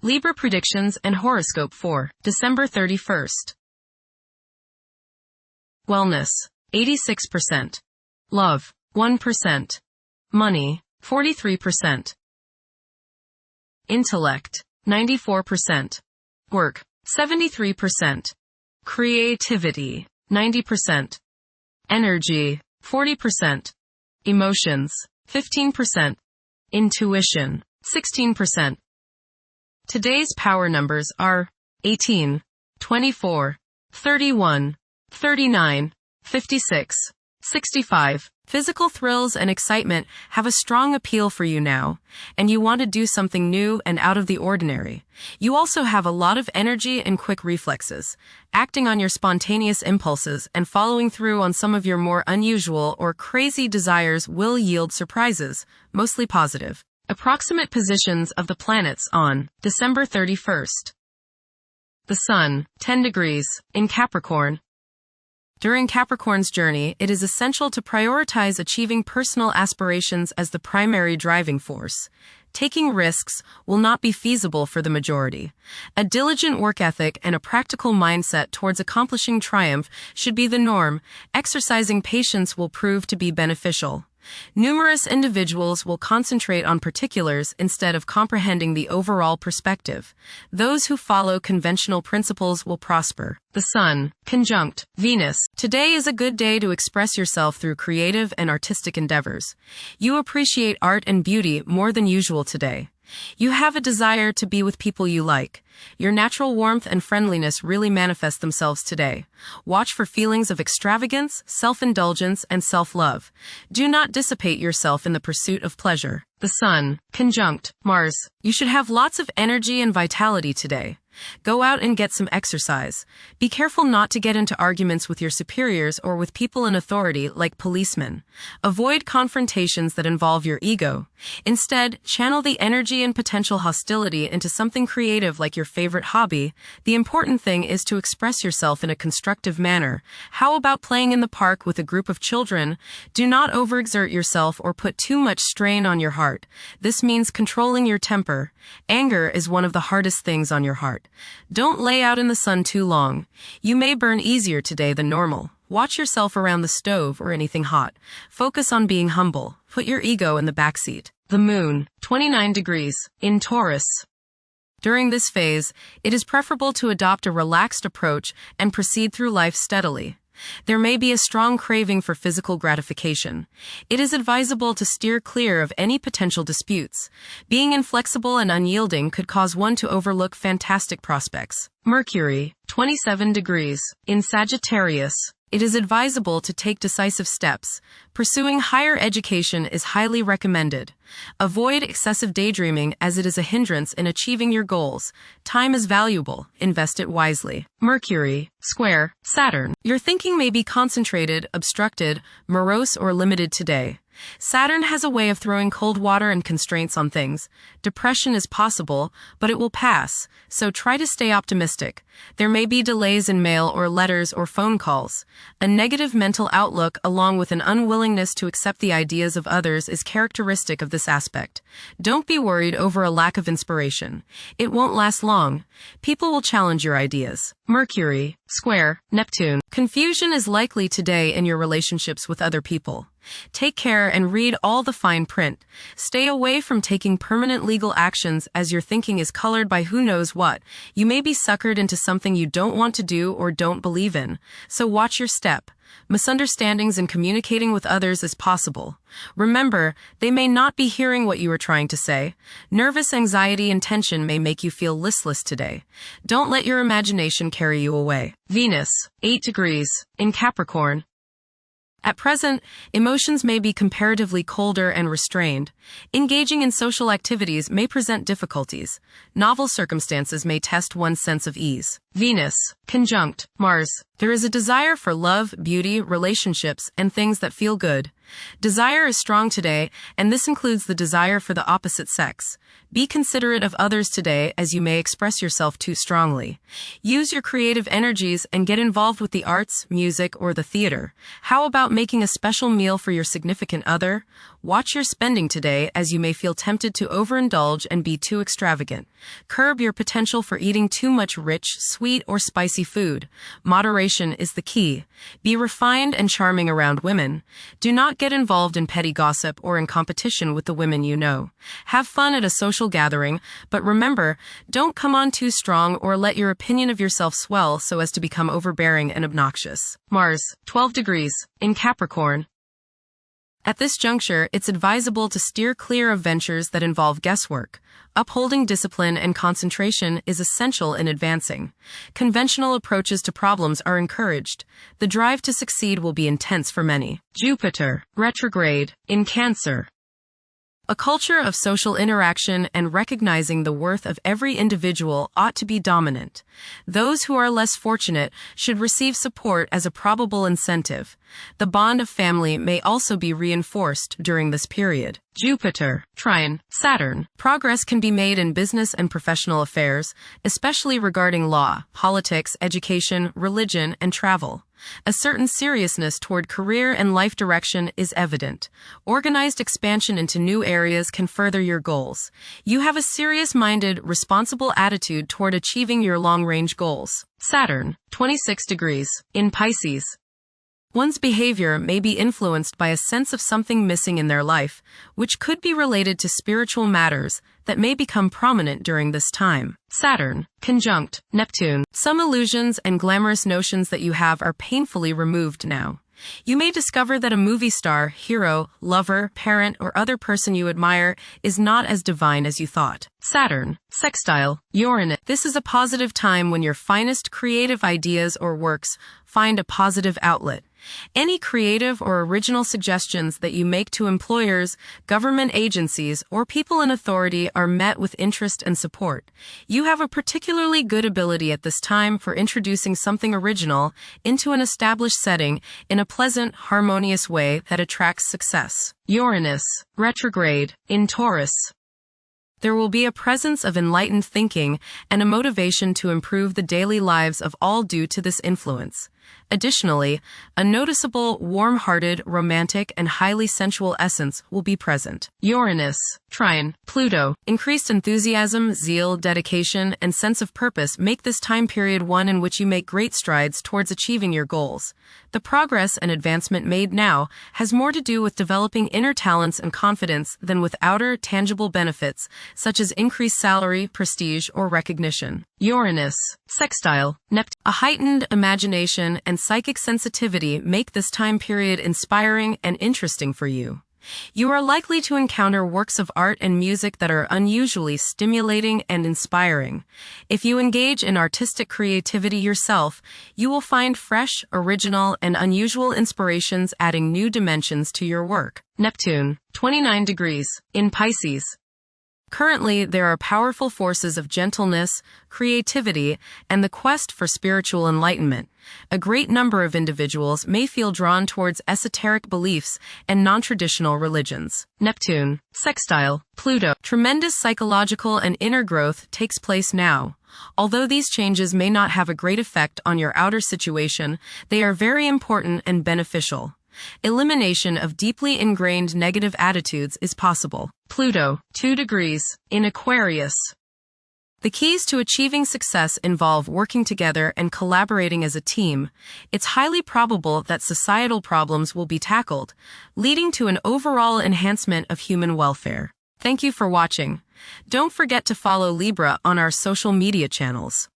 Libra predictions and horoscope for December 31st. Wellness, 86%. Love, 1%. Money, 43%. Intellect, 94%. Work, 73%. Creativity, 90%. Energy, 40%. Emotions, 15%. Intuition, 16%. Today's power numbers are 18, 24, 31, 39, 56, 65. Physical thrills and excitement have a strong appeal for you now, and you want to do something new and out of the ordinary. You also have a lot of energy and quick reflexes, acting on your spontaneous impulses and following through on some of your more unusual or crazy desires will yield surprises, mostly positive. Approximate positions of the planets on December 31st. The Sun, 10 degrees, in Capricorn. During Capricorn's journey, it is essential to prioritize achieving personal aspirations as the primary driving force. Taking risks will not be feasible for the majority. A diligent work ethic and a practical mindset towards accomplishing triumph should be the norm. Exercising patience will prove to be beneficial. Numerous individuals will concentrate on particulars instead of comprehending the overall perspective. Those who follow conventional principles will prosper. The Sun, conjunct Venus. Today is a good day to express yourself through creative and artistic endeavors. You appreciate art and beauty more than usual today. You have a desire to be with people you like. Your natural warmth and friendliness really manifest themselves today. Watch for feelings of extravagance, self-indulgence, and self-love. Do not dissipate yourself in the pursuit of pleasure. The Sun, conjunct Mars. You should have lots of energy and vitality today. Go out and get some exercise. Be careful not to get into arguments with your superiors or with people in authority like policemen. Avoid confrontations that involve your ego. Instead, channel the energy and potential hostility into something creative like your favorite hobby. The important thing is to express yourself in a constructive manner. How about playing in the park with a group of children? Do not overexert yourself or put too much strain on your heart. This means controlling your temper. Anger is one of the hardest things on your heart. Don't lay out in the sun too long. You may burn easier today than normal. Watch yourself around the stove or anything hot. Focus on being humble. Put your ego in the backseat. The Moon, 29 degrees, in Taurus. During this phase, it is preferable to adopt a relaxed approach and proceed through life steadily. There may be a strong craving for physical gratification. It is advisable to steer clear of any potential disputes. Being inflexible and unyielding could cause one to overlook fantastic prospects. Mercury, 27 degrees, in Sagittarius. It is advisable to take decisive steps. Pursuing higher education is highly recommended. Avoid excessive daydreaming as it is a hindrance in achieving your goals. Time is valuable. Invest it wisely. Mercury, square Saturn. Your thinking may be concentrated, obstructed, morose, or limited today. Saturn has a way of throwing cold water and constraints on things. Depression is possible, but it will pass, so try to stay optimistic. There may be delays in mail or letters or phone calls. A negative mental outlook along with an unwillingness to accept the ideas of others is characteristic of this aspect. Don't be worried over a lack of inspiration. It won't last long. People will challenge your ideas. Mercury, square Neptune. Confusion is likely today in your relationships with other people. Take care and read all the fine print. Stay away from taking permanent legal actions as your thinking is colored by who knows what. You may be suckered into something you don't want to do or don't believe in, so watch your step. Misunderstandings in communicating with others is possible. Remember, they may not be hearing what you are trying to say. Nervous anxiety and tension may make you feel listless today. Don't let your imagination carry you away. Venus, 8 degrees, in Capricorn. At present, emotions may be comparatively colder and restrained. Engaging in social activities may present difficulties. Novel circumstances may test one's sense of ease. Venus, conjunct Mars. There is a desire for love, beauty, relationships, and things that feel good. Desire is strong today, and this includes the desire for the opposite sex. Be considerate of others today as you may express yourself too strongly. Use your creative energies and get involved with the arts, music, or the theater. How about making a special meal for your significant other? Watch your spending today, as you may feel tempted to overindulge and be too extravagant. Curb your potential for eating too much rich, sweet, or spicy food. Moderation is the key. Be refined and charming around women. Do not get involved in petty gossip or in competition with the women you know. Have fun at a social gathering, but remember, don't come on too strong or let your opinion of yourself swell so as to become overbearing and obnoxious. Mars, 12 degrees, in Capricorn. At this juncture, it's advisable to steer clear of ventures that involve guesswork. Upholding discipline and concentration is essential in advancing. Conventional approaches to problems are encouraged. The drive to succeed will be intense for many. Jupiter, retrograde, in Cancer. A culture of social interaction and recognizing the worth of every individual ought to be dominant. Those who are less fortunate should receive support as a probable incentive. The bond of family may also be reinforced during this period. Jupiter, trine, Saturn. Progress can be made in business and professional affairs, especially regarding law, politics, education, religion, and travel. A certain seriousness toward career and life direction is evident. Organized expansion into new areas can further your goals. You have a serious-minded, responsible attitude toward achieving your long-range goals. Saturn, 26 degrees, in Pisces. One's behavior may be influenced by a sense of something missing in their life, which could be related to spiritual matters that may become prominent during this time. Saturn, conjunct Neptune. Some illusions and glamorous notions that you have are painfully removed now. You may discover that a movie star, hero, lover, parent, or other person you admire is not as divine as you thought. Saturn, sextile Uranus. This is a positive time when your finest creative ideas or works find a positive outlet. Any creative or original suggestions that you make to employers, government agencies, or people in authority are met with interest and support. You have a particularly good ability at this time for introducing something original into an established setting in a pleasant, harmonious way that attracts success. Uranus, retrograde, in Taurus. There will be a presence of enlightened thinking and a motivation to improve the daily lives of all due to this influence. Additionally, a noticeable, warm-hearted, romantic, and highly sensual essence will be present. Uranus, trine, Pluto. Increased enthusiasm, zeal, dedication, and sense of purpose make this time period one in which you make great strides towards achieving your goals. The progress and advancement made now has more to do with developing inner talents and confidence than with outer, tangible benefits, such as increased salary, prestige, or recognition. Uranus, sextile Neptune. A heightened imagination and psychic sensitivity make this time period inspiring and interesting for you. You are likely to encounter works of art and music that are unusually stimulating and inspiring. If you engage in artistic creativity yourself, you will find fresh, original, and unusual inspirations adding new dimensions to your work. Neptune, 29 degrees, in Pisces. Currently, there are powerful forces of gentleness, creativity, and the quest for spiritual enlightenment. A great number of individuals may feel drawn towards esoteric beliefs and non-traditional religions. Neptune, sextile Pluto. Tremendous psychological and inner growth takes place now. Although these changes may not have a great effect on your outer situation, they are very important and beneficial. Elimination of deeply ingrained negative attitudes is possible. Pluto, 2 degrees, in Aquarius. The keys to achieving success involve working together and collaborating as a team. It's highly probable that societal problems will be tackled, leading to an overall enhancement of human welfare. Thank you for watching. Don't forget to follow Libra on our social media channels.